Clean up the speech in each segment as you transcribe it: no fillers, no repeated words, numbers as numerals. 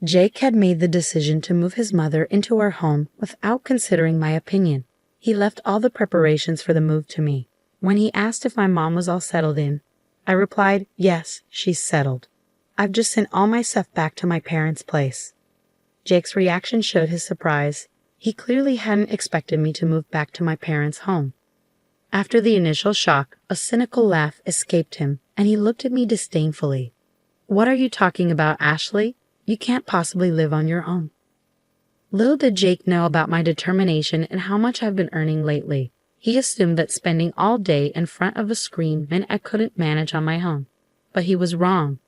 Jake had made the decision to move his mother into our home without considering my opinion. He left all the preparations for the move to me. When he asked if my mom was all settled in, I replied, "Yes, she's settled. I've just sent all my stuff back to my parents' place." Jake's reaction showed his surprise. He clearly hadn't expected me to move back to my parents' home. After the initial shock, a cynical laugh escaped him, and he looked at me disdainfully. "What are you talking about, Ashley? You can't possibly live on your own." Little did Jake know about my determination and how much I've been earning lately. He assumed that spending all day in front of a screen meant I couldn't manage on my own. But he was wrong.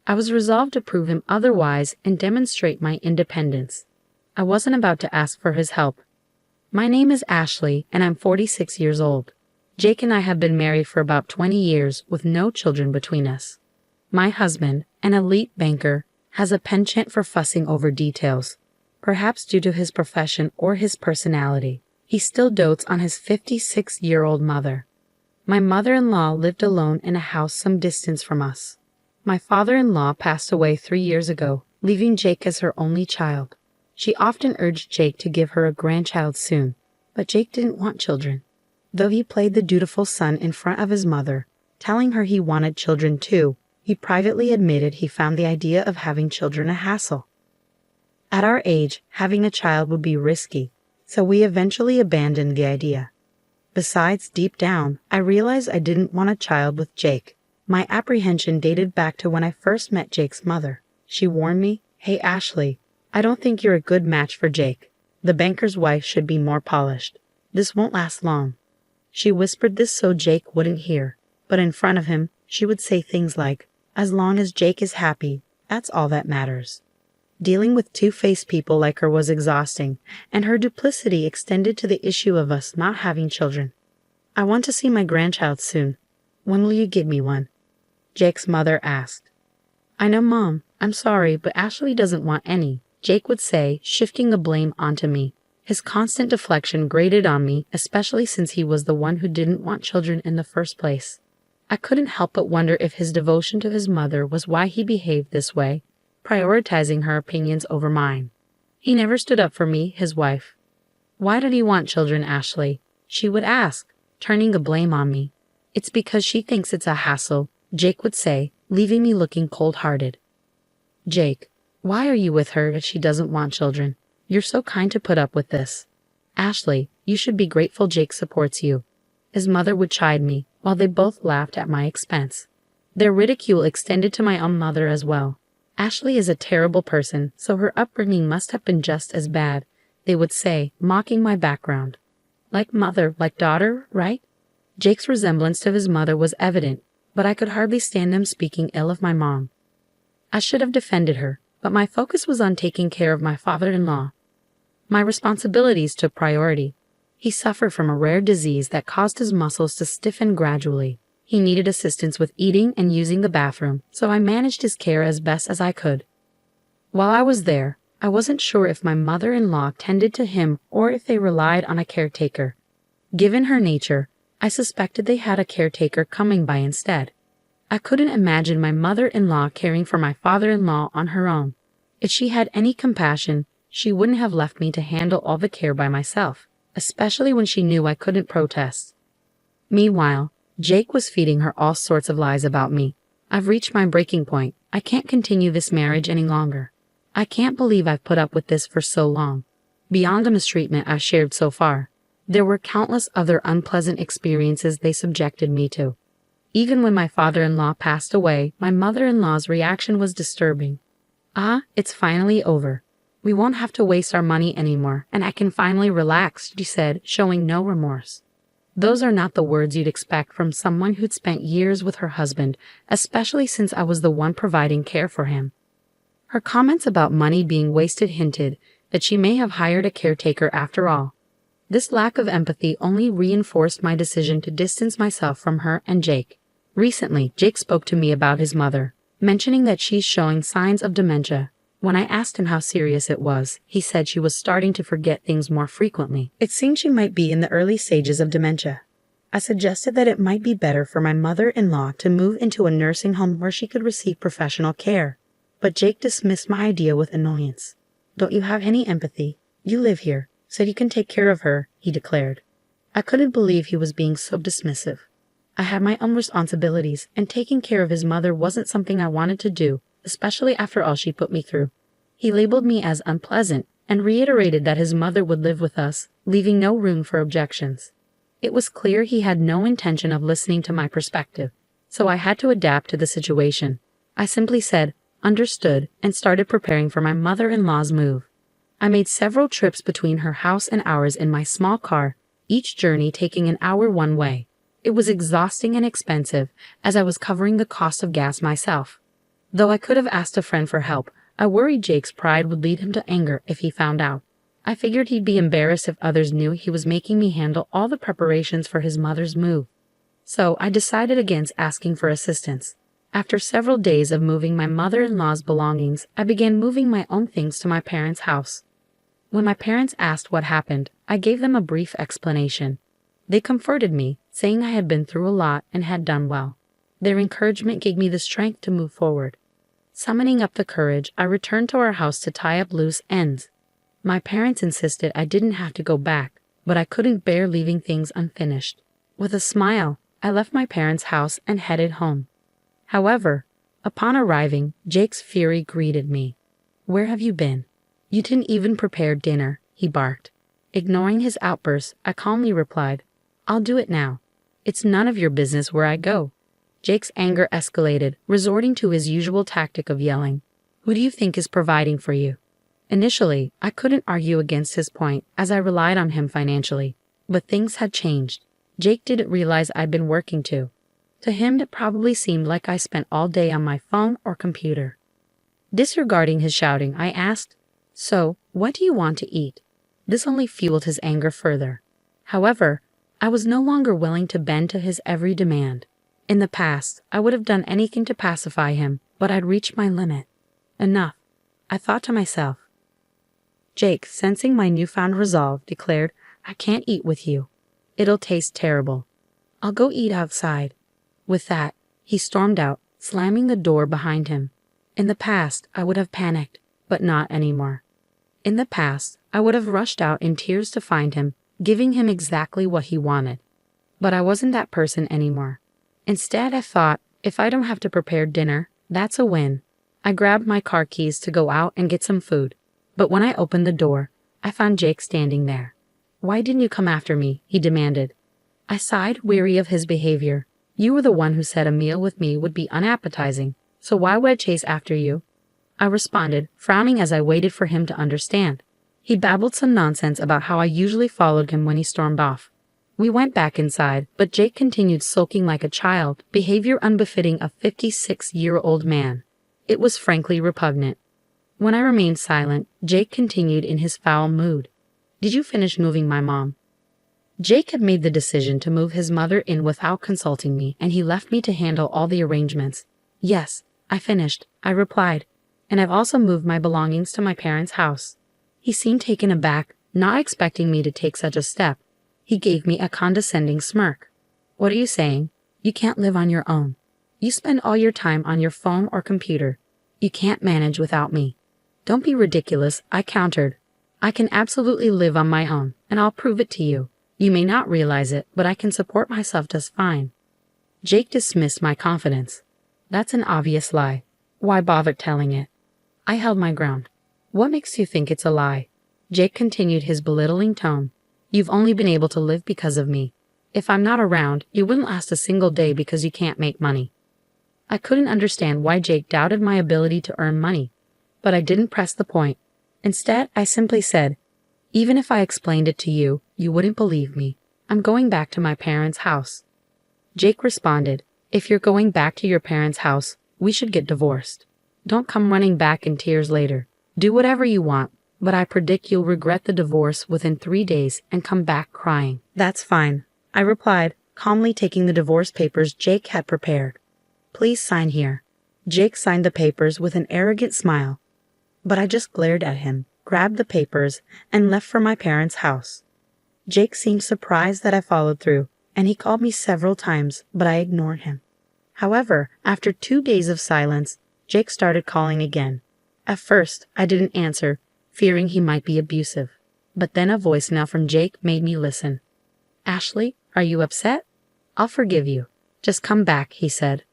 I was resolved to prove him otherwise and demonstrate my independence. I wasn't about to ask for his help. My name is Ashley, and I'm 46 years old. Jake and I have been married for about 20 years with no children between us. My husband, an elite banker, has a penchant for fussing over details. Perhaps due to his profession or his personality, he still dotes on his 56-year-old mother. My mother-in-law lived alone in a house some distance from us. My father-in-law passed away 3 years ago, leaving Jake as her only child. She often urged Jake to give her a grandchild soon, but Jake didn't want children. Though he played the dutiful son in front of his mother, telling her he wanted children too, he privately admitted he found the idea of having children a hassle. At our age, having a child would be risky, so we eventually abandoned the idea. Besides, deep down, I realized I didn't want a child with Jake. My apprehension dated back to when I first met Jake's mother. She warned me, "Hey Ashley, I don't think you're a good match for Jake. The banker's wife should be more polished. This won't last long." She whispered this so Jake wouldn't hear, but in front of him, she would say things like, "As long as Jake is happy, that's all that matters." Dealing with two-faced people like her was exhausting, and her duplicity extended to the issue of us not having children. "I want to see my grandchild soon. When will you give me one?" Jake's mother asked. "I know, Mom. I'm sorry, but Ashley doesn't want any," Jake would say, shifting the blame onto me. His constant deflection grated on me, especially since he was the one who didn't want children in the first place. I couldn't help but wonder if his devotion to his mother was why he behaved this way, prioritizing her opinions over mine. He never stood up for me, his wife. "Why did he want children, Ashley?" she would ask, turning the blame on me. "It's because she thinks it's a hassle," Jake would say, leaving me looking cold-hearted. "Jake, why are you with her if she doesn't want children? You're so kind to put up with this." "Ashley, you should be grateful Jake supports you." His mother would chide me, while they both laughed at my expense. Their ridicule extended to my own mother as well. "Ashley is a terrible person, so her upbringing must have been just as bad," they would say, mocking my background. "Like mother, like daughter, right?" Jake's resemblance to his mother was evident, but I could hardly stand them speaking ill of my mom. I should have defended her, but my focus was on taking care of my father-in-law. My responsibilities took priority. He suffered from a rare disease that caused his muscles to stiffen gradually. He needed assistance with eating and using the bathroom, so I managed his care as best as I could. While I was there, I wasn't sure if my mother-in-law tended to him or if they relied on a caretaker. Given her nature, I suspected they had a caretaker coming by instead. I couldn't imagine my mother-in-law caring for my father-in-law on her own. If she had any compassion, she wouldn't have left me to handle all the care by myself, especially when she knew I couldn't protest. Meanwhile, Jake was feeding her all sorts of lies about me. "I've reached my breaking point. I can't continue this marriage any longer. I can't believe I've put up with this for so long." Beyond the mistreatment I've shared so far, there were countless other unpleasant experiences they subjected me to. Even when my father-in-law passed away, my mother-in-law's reaction was disturbing. "Ah, it's finally over. We won't have to waste our money anymore, and I can finally relax," she said, showing no remorse. Those are not the words you'd expect from someone who'd spent years with her husband, especially since I was the one providing care for him. Her comments about money being wasted hinted that she may have hired a caretaker after all. This lack of empathy only reinforced my decision to distance myself from her and Jake. Recently, Jake spoke to me about his mother, mentioning that she's showing signs of dementia. When I asked him how serious it was, he said she was starting to forget things more frequently. It seemed she might be in the early stages of dementia. I suggested that it might be better for my mother-in-law to move into a nursing home where she could receive professional care. but Jake dismissed my idea with annoyance. "Don't you have any empathy? You live here, so you can take care of her," he declared. I couldn't believe he was being so dismissive. I had my own responsibilities, and taking care of his mother wasn't something I wanted to do, especially after all she put me through. He labeled me as unpleasant and reiterated that his mother would live with us, leaving no room for objections. It was clear he had no intention of listening to my perspective, so I had to adapt to the situation. I simply said, "Understood," and started preparing for my mother-in-law's move. I made several trips between her house and ours in my small car, each journey taking an hour one way. It was exhausting and expensive, as I was covering the cost of gas myself. Though I could have asked a friend for help, I worried Jake's pride would lead him to anger if he found out. I figured he'd be embarrassed if others knew he was making me handle all the preparations for his mother's move. So I decided against asking for assistance. After several days of moving my mother-in-law's belongings, I began moving my own things to my parents' house. When my parents asked what happened, I gave them a brief explanation. They comforted me, saying I had been through a lot and had done well. Their encouragement gave me the strength to move forward. Summoning up the courage, I returned to our house to tie up loose ends. My parents insisted I didn't have to go back, but I couldn't bear leaving things unfinished. With a smile, I left my parents' house and headed home. However, upon arriving, Jake's fury greeted me. "Where have you been? You didn't even prepare dinner," he barked. Ignoring his outburst, I calmly replied, "I'll do it now. It's none of your business where I go." Jake's anger escalated, resorting to his usual tactic of yelling, "Who do you think is providing for you?" Initially, I couldn't argue against his point, as I relied on him financially. But things had changed. Jake didn't realize I'd been working too. To him, it probably seemed like I spent all day on my phone or computer. Disregarding his shouting, I asked, "So, what do you want to eat?" This only fueled his anger further. However, I was no longer willing to bend to his every demand. In the past, I would have done anything to pacify him, but I'd reached my limit. Enough, I thought to myself. Jake, sensing my newfound resolve, declared, "I can't eat with you. It'll taste terrible. I'll go eat outside." With that, he stormed out, slamming the door behind him. In the past, I would have panicked, but not anymore. In the past, I would have rushed out in tears to find him, giving him exactly what he wanted. But I wasn't that person anymore. Instead, I thought, if I don't have to prepare dinner, that's a win. I grabbed my car keys to go out and get some food. But when I opened the door, I found Jake standing there. "Why didn't you come after me?" he demanded. I sighed, weary of his behavior. "You were the one who said a meal with me would be unappetizing, so why would I chase after you?" I responded, frowning as I waited for him to understand. He babbled some nonsense about how I usually followed him when he stormed off. We went back inside, but Jake continued sulking like a child, behavior unbefitting a 56-year-old man. It was frankly repugnant. When I remained silent, Jake continued in his foul mood. "Did you finish moving my mom?" Jake had made the decision to move his mother in without consulting me, and he left me to handle all the arrangements. "Yes, I finished," I replied, "and I've also moved my belongings to my parents' house." He seemed taken aback, not expecting me to take such a step. He gave me a condescending smirk. "What are you saying? You can't live on your own. You spend all your time on your phone or computer. You can't manage without me." "Don't be ridiculous," I countered. "I can absolutely live on my own, and I'll prove it to you. You may not realize it, but I can support myself just fine." Jake dismissed my confidence. "That's an obvious lie. Why bother telling it?" I held my ground. "What makes you think it's a lie?" Jake continued his belittling tone. "You've only been able to live because of me. If I'm not around, you wouldn't last a single day because you can't make money." I couldn't understand why Jake doubted my ability to earn money, but I didn't press the point. Instead, I simply said, "Even if I explained it to you, you wouldn't believe me. I'm going back to my parents' house." Jake responded, "If you're going back to your parents' house, we should get divorced. Don't come running back in tears later. Do whatever you want, but I predict you'll regret the divorce within 3 days and come back crying." "That's fine," I replied, calmly taking the divorce papers Jake had prepared. "Please sign here." Jake signed the papers with an arrogant smile, but I just glared at him, grabbed the papers, and left for my parents' house. Jake seemed surprised that I followed through, and he called me several times, but I ignored him. However, after 2 days of silence, Jake started calling again. At first, I didn't answer, fearing he might be abusive. But then a voicemail from Jake made me listen. "Ashley, are you upset? I'll forgive you. Just come back," he said.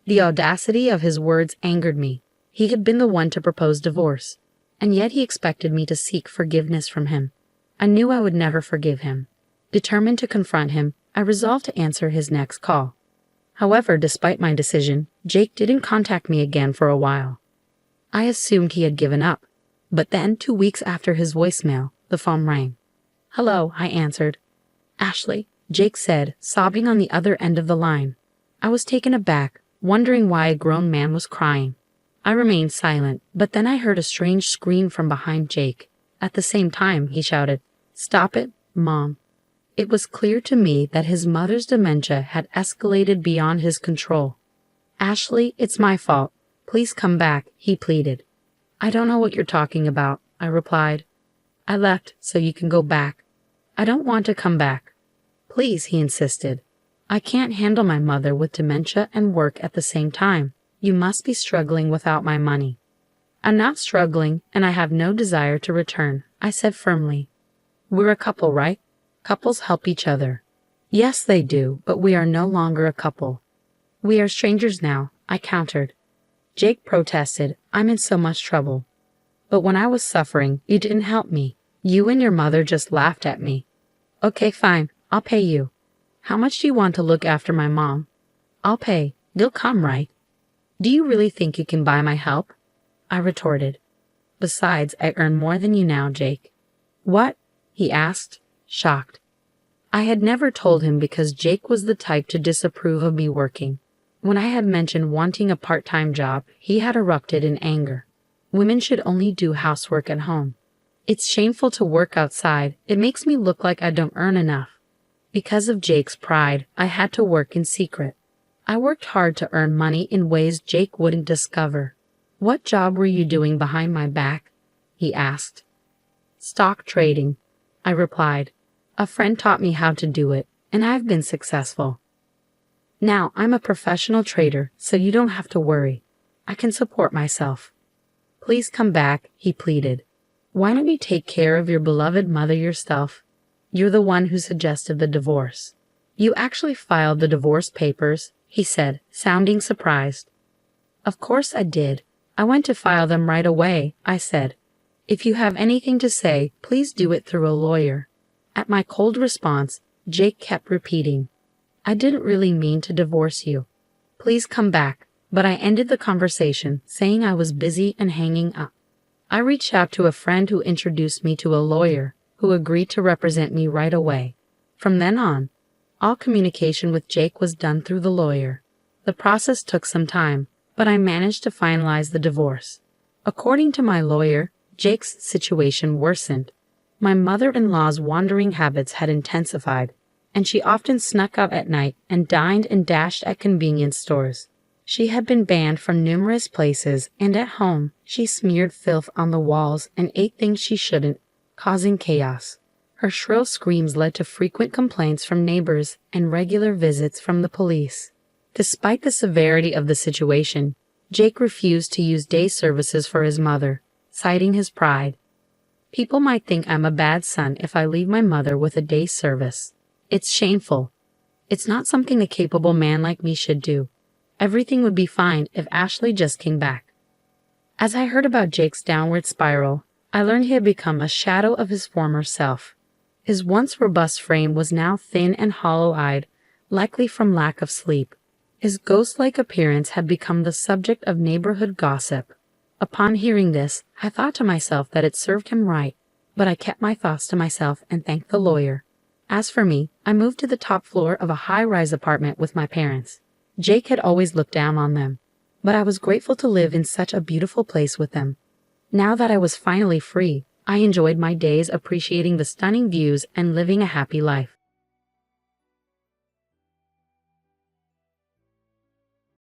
The audacity of his words angered me. He had been the one to propose divorce, and yet he expected me to seek forgiveness from him. I knew I would never forgive him. Determined to confront him, I resolved to answer his next call. However, despite my decision, Jake didn't contact me again for a while. I assumed he had given up, but then 2 weeks after his voicemail, the phone rang. "Hello," I answered. "Ashley," Jake said, sobbing on the other end of the line. I was taken aback, wondering why a grown man was crying. I remained silent, but then I heard a strange scream from behind Jake. At the same time, he shouted, "Stop it, Mom." It was clear to me that his mother's dementia had escalated beyond his control. "Ashley, it's my fault. Please come back," he pleaded. "I don't know what you're talking about," I replied. "I left so you can go back." "I don't want to come back." "Please," he insisted. "I can't handle my mother with dementia and work at the same time. You must be struggling without my money." "I'm not struggling, and I have no desire to return," I said firmly. "We're a couple, right? Couples help each other." "Yes, they do, but we are no longer a couple." "We are strangers now," I countered. Jake protested, "I'm in so much trouble." "But when I was suffering, you didn't help me. You and your mother just laughed at me." "Okay, fine, I'll pay you." "How much do you want to look after my mom?" "I'll pay. You'll come, right?" "Do you really think you can buy my help?" I retorted. "Besides, I earn more than you now, Jake." "What?" he asked, shocked. I had never told him because Jake was the type to disapprove of me working. When I had mentioned wanting a part-time job, he had erupted in anger. Women should only do housework at home. "It's shameful to work outside. It makes me look like I don't earn enough." Because of Jake's pride, I had to work in secret. I worked hard to earn money in ways Jake wouldn't discover. "What job were you doing behind my back?" he asked. "Stock trading," I replied. "A friend taught me how to do it, and I've been successful. Now I'm a professional trader, so you don't have to worry. I can support myself." "Please come back," he pleaded. "Why don't you take care of your beloved mother yourself? You're the one who suggested the divorce." "You actually filed the divorce papers," he said, sounding surprised. "Of course I did. I went to file them right away," I said. "If you have anything to say, please do it through a lawyer." At my cold response, Jake kept repeating, "I didn't really mean to divorce you. Please come back," but I ended the conversation saying I was busy and hanging up. I reached out to a friend who introduced me to a lawyer, who agreed to represent me right away. From then on, all communication with Jake was done through the lawyer. The process took some time, but I managed to finalize the divorce. According to my lawyer, Jake's situation worsened. My mother-in-law's wandering habits had intensified, and she often snuck out at night and dined and dashed at convenience stores. She had been banned from numerous places, and at home, she smeared filth on the walls and ate things she shouldn't, causing chaos. Her shrill screams led to frequent complaints from neighbors and regular visits from the police. Despite the severity of the situation, Jake refused to use day services for his mother, citing his pride. "People might think I'm a bad son if I leave my mother with a day service. It's shameful. It's not something a capable man like me should do. Everything would be fine if Ashley just came back." As I heard about Jake's downward spiral, I learned he had become a shadow of his former self. His once robust frame was now thin and hollow-eyed, likely from lack of sleep. His ghost-like appearance had become the subject of neighborhood gossip. Upon hearing this, I thought to myself that it served him right, but I kept my thoughts to myself and thanked the lawyer. As for me, I moved to the top floor of a high-rise apartment with my parents. Jake had always looked down on them, but I was grateful to live in such a beautiful place with them. Now that I was finally free, I enjoyed my days appreciating the stunning views and living a happy life.